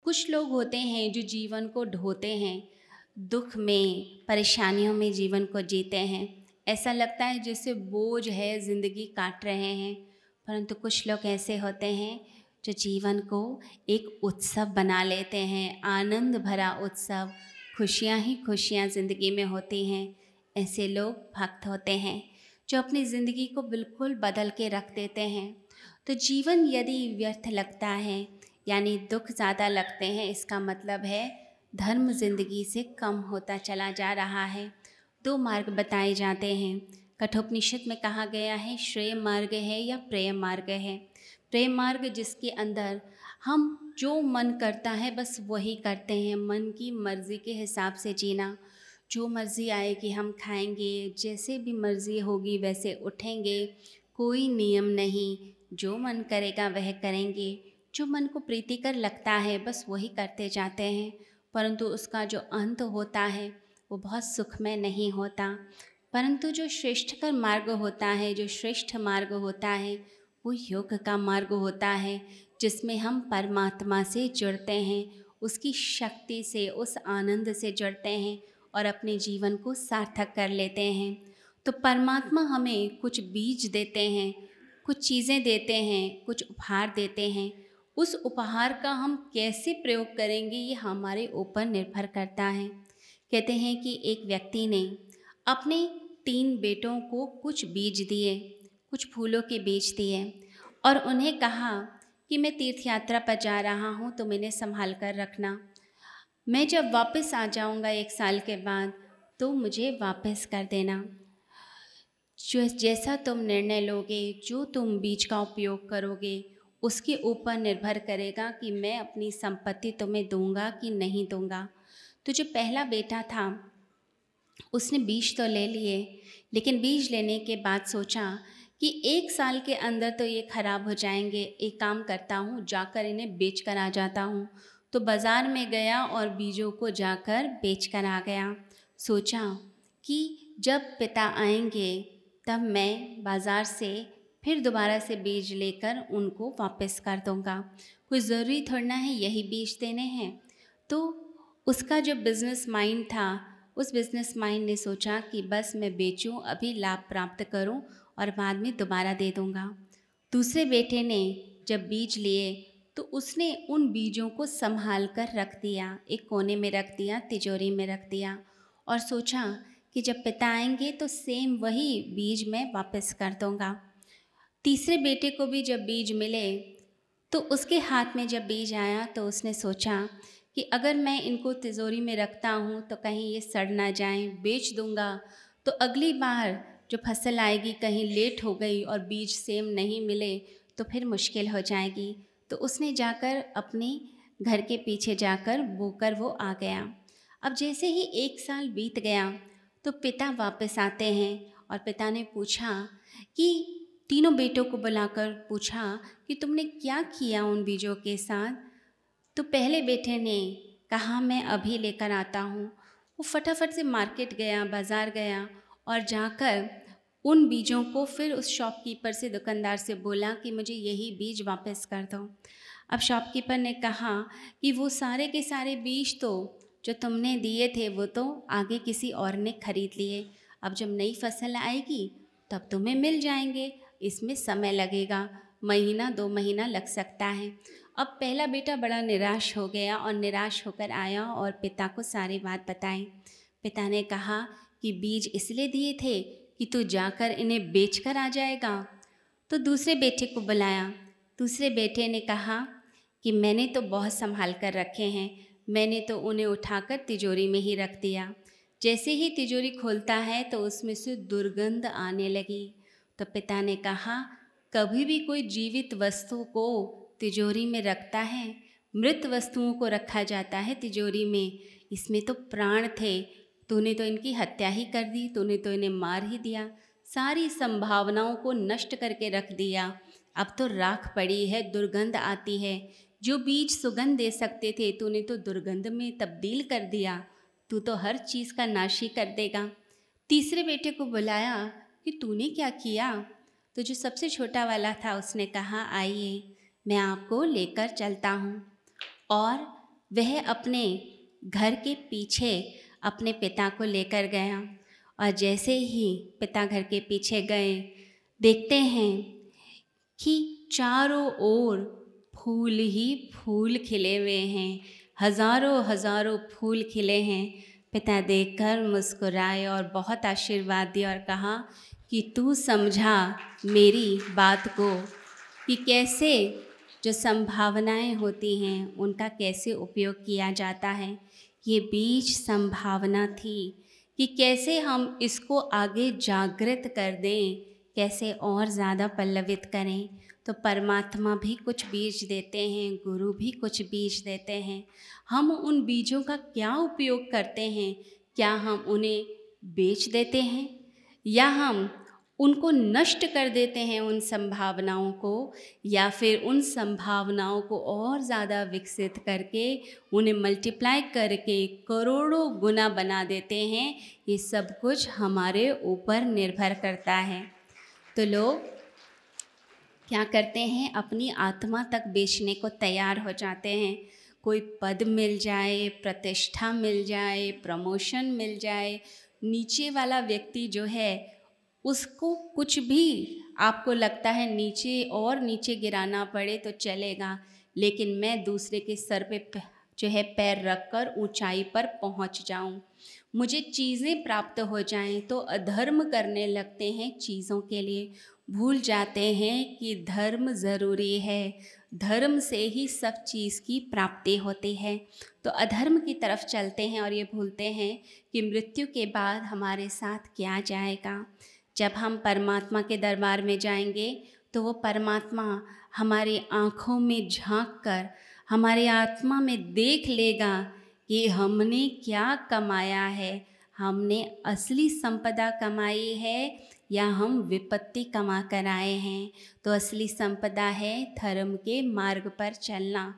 कुछ लोग होते हैं जो जीवन को ढोते हैं, दुख में, परेशानियों में जीवन को जीते हैं। ऐसा लगता है जैसे बोझ है, ज़िंदगी काट रहे हैं। परंतु कुछ लोग ऐसे होते हैं जो जीवन को एक उत्सव बना लेते हैं, आनंद भरा उत्सव, खुशियाँ ही खुशियाँ ज़िंदगी में होती हैं। ऐसे लोग भक्त होते हैं जो अपनी ज़िंदगी को बिल्कुल बदल के रख देते हैं। तो जीवन यदि व्यर्थ लगता है, यानी दुख ज़्यादा लगते हैं, इसका मतलब है धर्म ज़िंदगी से कम होता चला जा रहा है। दो मार्ग बताए जाते हैं। कठोपनिषद में कहा गया है श्रेय मार्ग है या प्रेय मार्ग है। प्रेय मार्ग जिसके अंदर हम जो मन करता है बस वही करते हैं, मन की मर्ज़ी के हिसाब से जीना। जो मर्ज़ी आएगी हम खाएंगे, जैसे भी मर्ज़ी होगी वैसे उठेंगे, कोई नियम नहीं, जो मन करेगा वह करेंगे। जो मन को प्रीतिकर लगता है बस वही करते जाते हैं, परंतु उसका जो अंत होता है वो बहुत सुखमय नहीं होता। परंतु जो श्रेष्ठकर मार्ग होता है, जो श्रेष्ठ मार्ग होता है, वो योग का मार्ग होता है, जिसमें हम परमात्मा से जुड़ते हैं, उसकी शक्ति से, उस आनंद से जुड़ते हैं और अपने जीवन को सार्थक कर लेते हैं। तो परमात्मा हमें कुछ बीज देते हैं, कुछ चीज़ें देते हैं, कुछ उपहार देते हैं। उस उपहार का हम कैसे प्रयोग करेंगे ये हमारे ऊपर निर्भर करता है। कहते हैं कि एक व्यक्ति ने अपने 3 बेटों को कुछ बीज दिए, कुछ फूलों के बीज दिए और उन्हें कहा कि मैं तीर्थ यात्रा पर जा रहा हूँ, तुम इन्हें संभाल कर रखना। मैं जब वापस आ जाऊँगा 1 साल के बाद तो मुझे वापस कर देना। जैसा तुम निर्णय लोगे, जो तुम बीज का उपयोग करोगे, उसके ऊपर निर्भर करेगा कि मैं अपनी संपत्ति तुम्हें दूंगा कि नहीं दूंगा। तो जो पहला बेटा था उसने बीज तो ले लिए, लेकिन बीज लेने के बाद सोचा कि 1 साल के अंदर तो ये खराब हो जाएंगे, एक काम करता हूँ, जाकर इन्हें बेच कर आ जाता हूँ। तो बाज़ार में गया और बीजों को जाकर बेच कर आ गया। सोचा कि जब पिता आएंगे तब मैं बाज़ार से फिर दोबारा से बीज लेकर उनको वापस कर दूँगा। कोई ज़रूरी थोड़ा ना है यही बीज देने हैं। तो उसका जो बिज़नेस माइंड था, उस बिज़नेस माइंड ने सोचा कि बस मैं बेचूं, अभी लाभ प्राप्त करूं और बाद में दोबारा दे दूंगा। दूसरे बेटे ने जब बीज लिए तो उसने उन बीजों को संभाल कर रख दिया, एक कोने में रख दिया, तिजोरी में रख दिया और सोचा कि जब पिता आएंगे तो सेम वही बीज मैं वापस कर दूंगा। तीसरे बेटे को भी जब बीज मिले तो उसके हाथ में जब बीज आया तो उसने सोचा कि अगर मैं इनको तिजोरी में रखता हूँ तो कहीं ये सड़ ना जाएं, बेच दूंगा तो अगली बार जो फसल आएगी कहीं लेट हो गई और बीज सेम नहीं मिले तो फिर मुश्किल हो जाएगी। तो उसने जाकर अपने घर के पीछे जाकर बोकर वो आ गया। अब जैसे ही 1 साल बीत गया तो पिता वापस आते हैं और पिता ने पूछा कि तीनों बेटों को बुलाकर पूछा कि तुमने क्या किया उन बीजों के साथ। तो पहले बेटे ने कहा मैं अभी लेकर आता हूँ। वो फटाफट से मार्केट गया, बाज़ार गया और जाकर उन बीजों को फिर उस शॉपकीपर से, दुकानदार से बोला कि मुझे यही बीज वापस कर दो। अब शॉपकीपर ने कहा कि वो सारे के सारे बीज तो जो तुमने दिए थे वो तो आगे किसी और ने खरीद लिए, अब जब नई फसल आएगी तब तुम्हें मिल जाएंगे, इसमें समय लगेगा, महीना 2 महीना लग सकता है। अब पहला बेटा बड़ा निराश हो गया और निराश होकर आया और पिता को सारी बात बताई। पिता ने कहा कि बीज इसलिए दिए थे कि तू जाकर इन्हें बेच कर आ जाएगा। तो दूसरे बेटे को बुलाया। दूसरे बेटे ने कहा कि मैंने तो बहुत संभाल कर रखे हैं, मैंने तो उन्हें उठाकर तिजोरी में ही रख दिया। जैसे ही तिजोरी खोलता है तो उसमें से दुर्गंध आने लगी। तो पिता ने कहा कभी भी कोई जीवित वस्तु को तिजोरी में रखता है, मृत वस्तुओं को रखा जाता है तिजोरी में। इसमें तो प्राण थे, तूने तो इनकी हत्या ही कर दी, तूने तो इन्हें मार ही दिया, सारी संभावनाओं को नष्ट करके रख दिया। अब तो राख पड़ी है, दुर्गंध आती है। जो बीज सुगंध दे सकते थे तूने तो दुर्गंध में तब्दील कर दिया, तू तो हर चीज़ का नाश ही कर देगा। तीसरे बेटे को बुलाया कि तूने क्या किया। तो जो सबसे छोटा वाला था उसने कहा आइए मैं आपको लेकर चलता हूँ और वह अपने घर के पीछे अपने पिता को लेकर गया और जैसे ही पिता घर के पीछे गए, देखते हैं कि चारों ओर फूल ही फूल खिले हुए हैं, हज़ारों हज़ारों फूल खिले हैं। पिता देखकर मुस्कुराए और बहुत आशीर्वाद दिया और कहा कि तू समझा मेरी बात को कि कैसे जो संभावनाएं होती हैं उनका कैसे उपयोग किया जाता है। ये बीज संभावना थी कि कैसे हम इसको आगे जागृत कर दें, कैसे और ज़्यादा पल्लवित करें। तो परमात्मा भी कुछ बीज देते हैं, गुरु भी कुछ बीज देते हैं। हम उन बीजों का क्या उपयोग करते हैं? क्या हम उन्हें बेच देते हैं या हम उनको नष्ट कर देते हैं उन संभावनाओं को, या फिर उन संभावनाओं को और ज़्यादा विकसित करके उन्हें मल्टीप्लाई करके करोड़ों गुना बना देते हैं? ये सब कुछ हमारे ऊपर निर्भर करता है। तो लोग क्या करते हैं, अपनी आत्मा तक बेचने को तैयार हो जाते हैं। कोई पद मिल जाए, प्रतिष्ठा मिल जाए, प्रमोशन मिल जाए, नीचे वाला व्यक्ति जो है उसको कुछ भी आपको लगता है नीचे और नीचे गिराना पड़े तो चलेगा, लेकिन मैं दूसरे के सर पे जो है पैर रखकर ऊंचाई पर पहुंच जाऊं, मुझे चीज़ें प्राप्त हो जाएं, तो अधर्म करने लगते हैं चीज़ों के लिए। भूल जाते हैं कि धर्म ज़रूरी है, धर्म से ही सब चीज़ की प्राप्ति होती है। तो अधर्म की तरफ चलते हैं और ये भूलते हैं कि मृत्यु के बाद हमारे साथ क्या जाएगा। जब हम परमात्मा के दरबार में जाएंगे तो वो परमात्मा हमारी आँखों में झांक कर हमारी आत्मा में देख लेगा कि हमने क्या कमाया है, हमने असली संपदा कमाई है या हम विपत्ति कमा कर आए हैं। तो असली संपदा है धर्म के मार्ग पर चलना।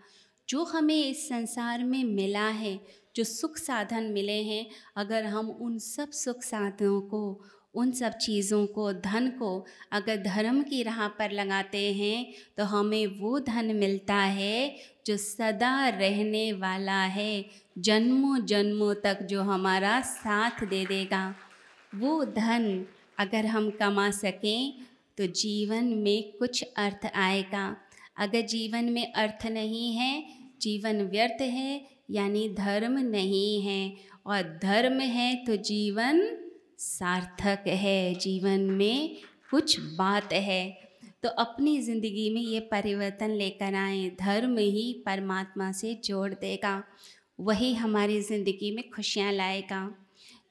जो हमें इस संसार में मिला है, जो सुख साधन मिले हैं, अगर हम उन सब सुख साधनों को, उन सब चीज़ों को, धन को अगर धर्म की राह पर लगाते हैं तो हमें वो धन मिलता है जो सदा रहने वाला है, जन्मों जन्मों तक जो हमारा साथ दे देगा। वो धन अगर हम कमा सकें तो जीवन में कुछ अर्थ आएगा। अगर जीवन में अर्थ नहीं है, जीवन व्यर्थ है, यानी धर्म नहीं है, और धर्म है तो जीवन सार्थक है, जीवन में कुछ बात है। तो अपनी ज़िंदगी में ये परिवर्तन लेकर आएँ। धर्म ही परमात्मा से जोड़ देगा, वही हमारी ज़िंदगी में खुशियाँ लाएगा।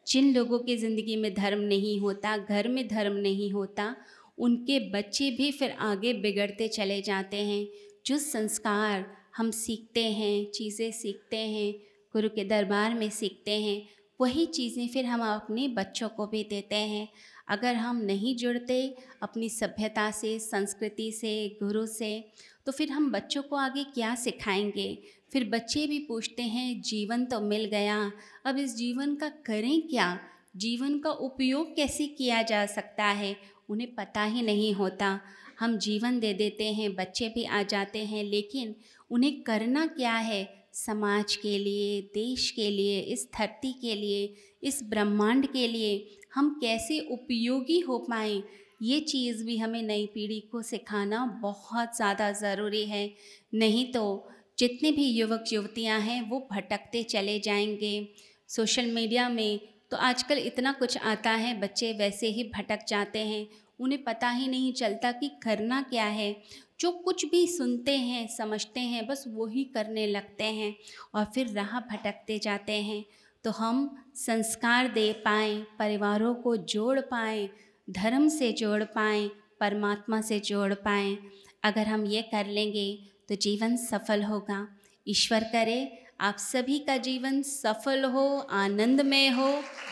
जिन लोगों की ज़िंदगी में धर्म नहीं होता, घर में धर्म नहीं होता, उनके बच्चे भी फिर आगे बिगड़ते चले जाते हैं। जो संस्कार हम सीखते हैं, चीज़ें सीखते हैं, गुरु के दरबार में सीखते हैं, वही चीज़ें फिर हम अपने बच्चों को भी देते हैं। अगर हम नहीं जुड़ते अपनी सभ्यता से, संस्कृति से, गुरु से, तो फिर हम बच्चों को आगे क्या सिखाएंगे? फिर बच्चे भी पूछते हैं जीवन तो मिल गया, अब इस जीवन का करें क्या? जीवन का उपयोग कैसे किया जा सकता है? उन्हें पता ही नहीं होता। हम जीवन दे देते हैं, बच्चे भी आ जाते हैं, लेकिन उन्हें करना क्या है? समाज के लिए, देश के लिए, इस धरती के लिए, इस ब्रह्मांड के लिए हम कैसे उपयोगी हो पाएँ, ये चीज़ भी हमें नई पीढ़ी को सिखाना बहुत ज़्यादा ज़रूरी है। नहीं तो जितने भी युवक युवतियां हैं वो भटकते चले जाएंगे। सोशल मीडिया में तो आजकल इतना कुछ आता है, बच्चे वैसे ही भटक जाते हैं, उन्हें पता ही नहीं चलता कि करना क्या है। जो कुछ भी सुनते हैं, समझते हैं, बस वही करने लगते हैं और फिर राह भटकते जाते हैं। तो हम संस्कार दे पाएँ, परिवारों को जोड़ पाएँ, धर्म से जोड़ पाएँ, परमात्मा से जोड़ पाएँ, अगर हम ये कर लेंगे तो जीवन सफल होगा। ईश्वर करे आप सभी का जीवन सफल हो, आनंदमय हो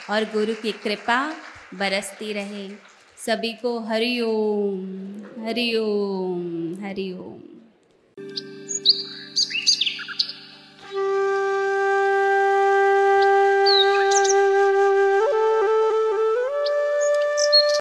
और गुरु की कृपा बरसती रहे। सभी को हरि ओम, हरि ओम, हरि ओम।